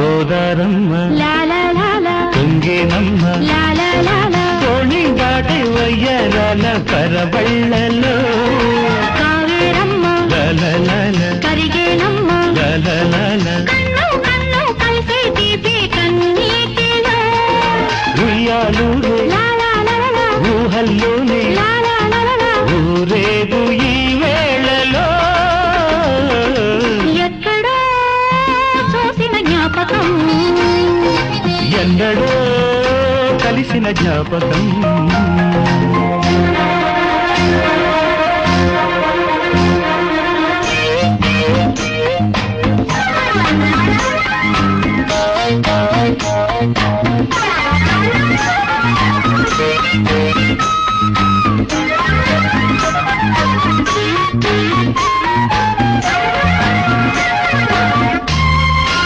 గోదారమ్మ తుంగేనమ్మ తోణి దాటి వయ్యరాల పరబళ్ళలో కావేరమ్మ కరిగేనమ్మ కన్ను కన్ను కలిసే తీపి కన్నీటిలో ఉయ్యాలూరే ఊహల్లోనే ఊరేగు ఈ వేళలో ఎక్కడో చూసిన జ్ఞాపకం ఎందడో కలిసిన జ్ఞాపకం